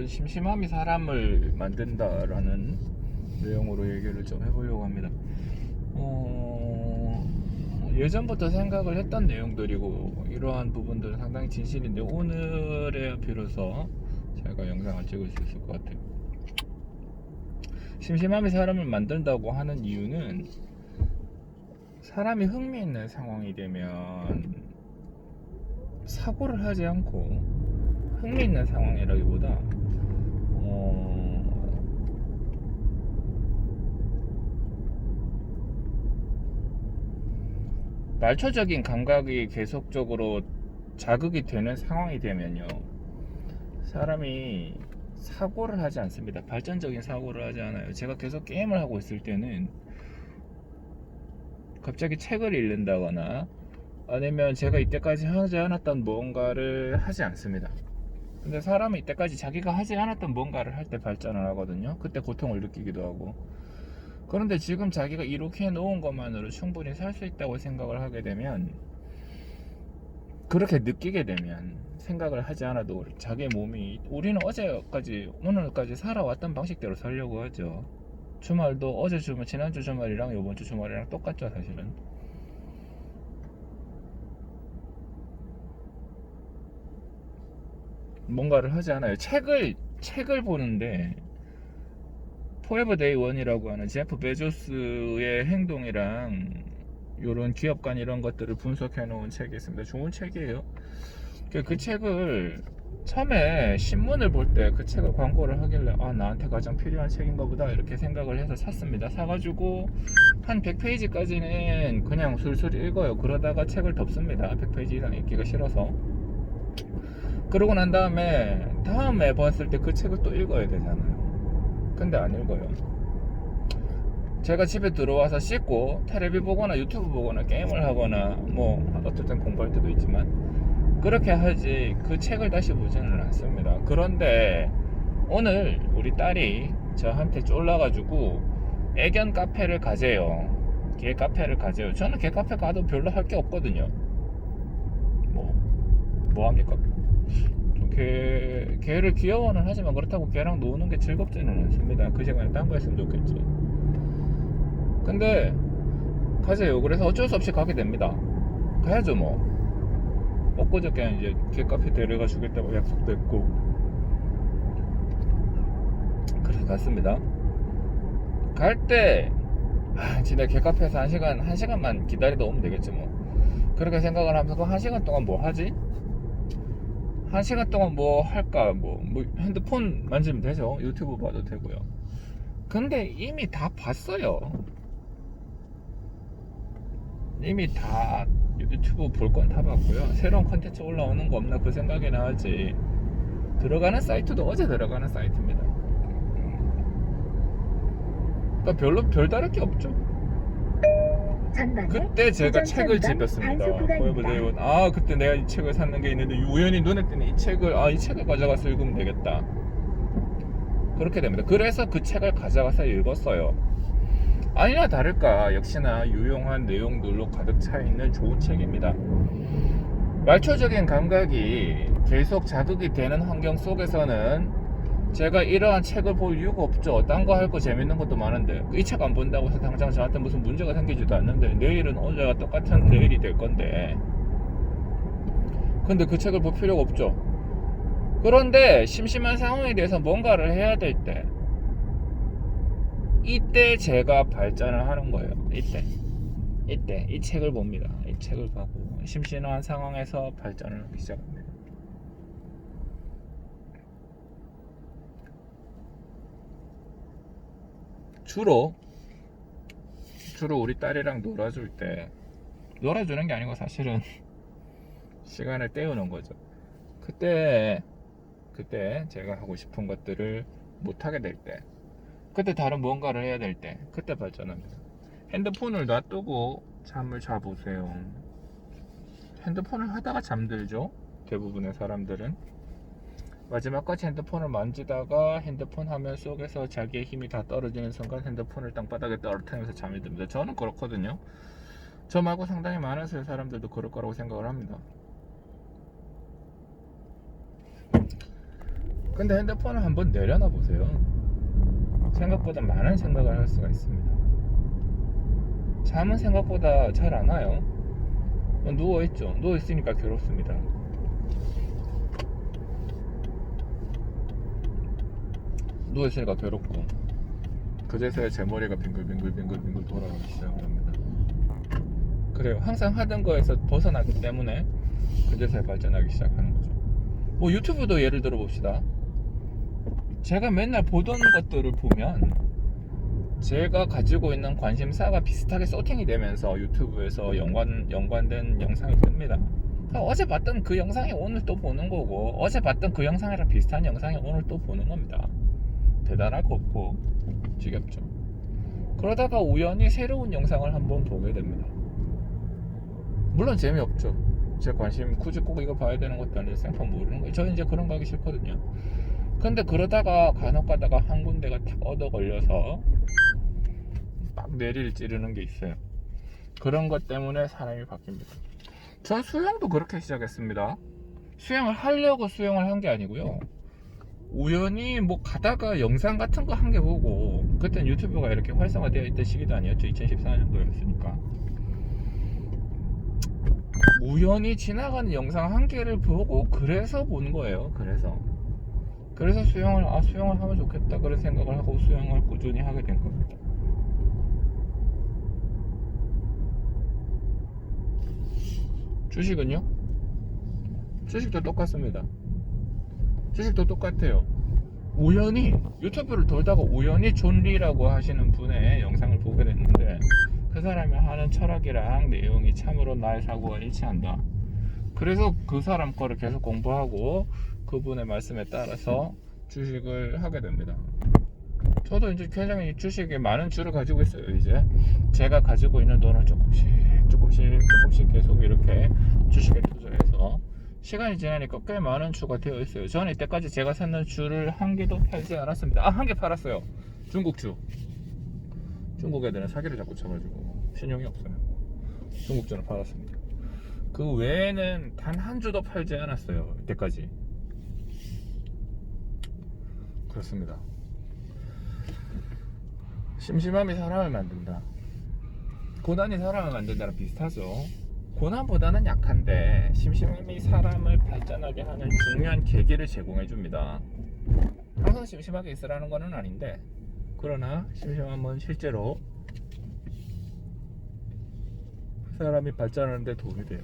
심심함이 사람을 만든다라는 내용으로 얘기를 좀 해보려고 합니다. 예전부터 생각을 했던 내용들이고 이러한 부분들은 상당히 진실인데 오늘에 비로소 제가 영상을 찍을 수 있을 것 같아요. 심심함이 사람을 만든다고 하는 이유는 사람이 흥미있는 상황이 되면 사고를 하지 않고 흥미있는 상황이라기보다 말초적인 감각이 계속적으로 자극이 되는 상황이 되면요, 사람이 사고를 하지 않습니다. 발전적인 사고를 하지 않아요. 제가 계속 게임을 하고 있을 때는 갑자기 책을 읽는다거나 아니면 제가 이때까지 하지 않았던 뭔가를 하지 않습니다. 근데 사람은 이때까지 자기가 하지 않았던 뭔가를 할 때 발전을 하거든요. 그때 고통을 느끼기도 하고. 그런데 지금 자기가 이렇게 해놓은 것만으로 충분히 살 수 있다고 생각을 하게 되면, 그렇게 느끼게 되면 생각을 하지 않아도 자기의 몸이, 우리는 어제까지 오늘까지 살아왔던 방식대로 살려고 하죠. 주말도 어제 주말, 지난주 주말이랑 이번주 주말이랑 똑같죠. 사실은 뭔가를 하지 않아요. 책을 보는데 포에버 데이 원이라고 하는 제프 베조스의 행동이랑 이런 기업관 이런 것들을 분석해 놓은 책이 있습니다. 좋은 책이에요. 그 책을 처음에 신문을 볼 때 그 책을 광고를 하길래 나한테 가장 필요한 책인가 보다 이렇게 생각을 해서 샀습니다. 사가지고 한 100페이지까지는 그냥 술술 읽어요. 그러다가 책을 덮습니다. 100페이지 이상 읽기가 싫어서. 그러고 난 다음에 봤을 때 그 책을 또 읽어야 되잖아요. 근데 안 읽어요. 제가 집에 들어와서 씻고 텔레비 보거나 유튜브 보거나 게임을 하거나 뭐 어쨌든 공부할 때도 있지만 그렇게 하지 그 책을 다시 보지는 않습니다. 그런데 오늘 우리 딸이 저한테 쫄라가지고 애견 카페를 가재요. 개 카페를 가재요. 저는 개 카페 가도 별로 할 게 없거든요. 뭐 합니까? 개를 귀여워는 하지만 그렇다고 개랑 노는 게 즐겁지는 않습니다. 그 시간에 딴 거 했으면 좋겠지. 근데 가세요. 그래서 어쩔 수 없이 가게 됩니다. 가야죠 뭐. 엊그저께 이제 개카페 데려가 주겠다고 약속도 했고 그래서 갔습니다. 갈 때 진짜 개카페에서 1시간만 기다리다 오면 되겠지 뭐. 그렇게 생각을 하면서 그 1시간 동안 뭐 하지? 1시간 동안 뭐 할까? 뭐 핸드폰 만지면 되죠. 유튜브 봐도 되고요. 근데 이미 다 봤어요. 이미 다 유튜브 볼 건 다 봤고요. 새로운 컨텐츠 올라오는 거 없나 그 생각이 나지. 들어가는 사이트도 어제 들어가는 사이트입니다. 그러니까 별다를 게 없죠. 그때 제가 책을 집었습니다. 포에버 데이 원. 그때 내가 이 책을 샀는 게 있는데 우연히 눈에 띄는 이 책을 가져가서 읽으면 되겠다. 그렇게 됩니다. 그래서 그 책을 가져가서 읽었어요. 아니나 다를까 역시나 유용한 내용들로 가득 차 있는 좋은 책입니다. 말초적인 감각이 계속 자극이 되는 환경 속에서는 제가 이러한 책을 볼 이유가 없죠. 딴 거 할 거 재밌는 것도 많은데 이 책 안 본다고 해서 당장 저한테 무슨 문제가 생기지도 않는데 내일은 어제와 똑같은 내일이 될 건데, 근데 그 책을 볼 필요가 없죠. 그런데 심심한 상황에 대해서 뭔가를 해야 될 때, 이때 제가 발전을 하는 거예요. 이때 이 책을 봅니다. 이 책을 보고 심심한 상황에서 발전을 하기 시작합니다. 주로 우리 딸이랑 놀아주는 게 아니고 사실은 시간을 때우는 거죠. 그때 제가 하고 싶은 것들을 못하게 될 때, 그때 다른 뭔가를 해야 될 때, 그때 발전합니다. 핸드폰을 놔두고 잠을 자보세요. 핸드폰을 하다가 잠들죠. 대부분의 사람들은 마지막까지 핸드폰을 만지다가 핸드폰 화면 속에서 자기의 힘이 다 떨어지는 순간 핸드폰을 땅바닥에 떨어뜨리면서 잠이 듭니다. 저는 그렇거든요. 저 말고 상당히 많은 사람들도 그럴 거라고 생각을 합니다. 근데 핸드폰을 한번 내려놔 보세요. 생각보다 많은 생각을 할 수가 있습니다. 잠은 생각보다 잘 안 와요. 누워있죠. 누워있으니까 괴롭습니다. 누워있으니까 괴롭고, 그제서야 제 머리가 빙글빙글 돌아가기 시작을 합니다. 그래요. 항상 하던 거에서 벗어나기 때문에 그제서야 발전하기 시작하는 거죠. 뭐 유튜브도 예를 들어 봅시다. 제가 맨날 보던 것들을 보면 제가 가지고 있는 관심사가 비슷하게 소팅이 되면서 유튜브에서 연관된 영상이 뜹니다. 어제 봤던 그 영상이 오늘 또 보는 거고, 어제 봤던 그 영상이랑 비슷한 영상이 오늘 또 보는 겁니다. 대단할 거 없고 지겹죠. 그러다가 우연히 새로운 영상을 한번 보게 됩니다. 물론 재미없죠. 제 관심 굳이 꼭 이거 봐야 되는 것도 아니고 생판 모르는 거예요. 저는 이제 그런 거 하기 싫거든요. 근데 그러다가 간혹 가다가 한 군데가 탁 얻어 걸려서 막 뇌리를 찌르는 게 있어요. 그런 것 때문에 사람이 바뀝니다. 전 수영도 그렇게 시작했습니다. 수영을 하려고 수영을 한 게 아니고요. 우연히 뭐 가다가 영상 같은 거 한 개 보고, 그때는 유튜브가 이렇게 활성화되어 있던 시기도 아니었죠. 2014년도였으니까. 우연히 지나가는 영상 한 개를 보고 그래서 본 거예요. 그래서 수영을 하면 좋겠다 그런 생각을 하고 수영을 꾸준히 하게 된 겁니다. 주식은요? 주식도 똑같습니다. 주식도 똑같아요. 우연히 유튜브를 돌다가 우연히 존리라고 하시는 분의 영상을 보게 됐는데, 그 사람이 하는 철학이랑 내용이 참으로 나의 사고와 일치한다. 그래서 그 사람 거를 계속 공부하고 그분의 말씀에 따라서 주식을 하게 됩니다. 저도 이제 굉장히 주식에 많은 주를 가지고 있어요. 이제 제가 가지고 있는 돈을 조금씩 계속 이렇게 주식에 투자해서 시간이 지나니까 꽤 많은 주가 되어 있어요. 저는 이때까지 제가 샀는 주를 한 개도 팔지 않았습니다. 한 개 팔았어요. 중국주. 중국 애들은 사기를 자꾸 쳐가지고 신용이 없어요. 중국주는 팔았습니다. 그 외에는 단 한 주도 팔지 않았어요. 이때까지. 그렇습니다. 심심함이 사람을 만든다. 고난이 사람을 만든다랑 비슷하죠. 고난보다는 약한데 심심함이 사람을 발전하게 하는 중요한 계기를 제공해 줍니다. 항상 심심하게 있으라는 건 아닌데, 그러나 심심함은 실제로 사람이 발전하는 데 도움이 돼요.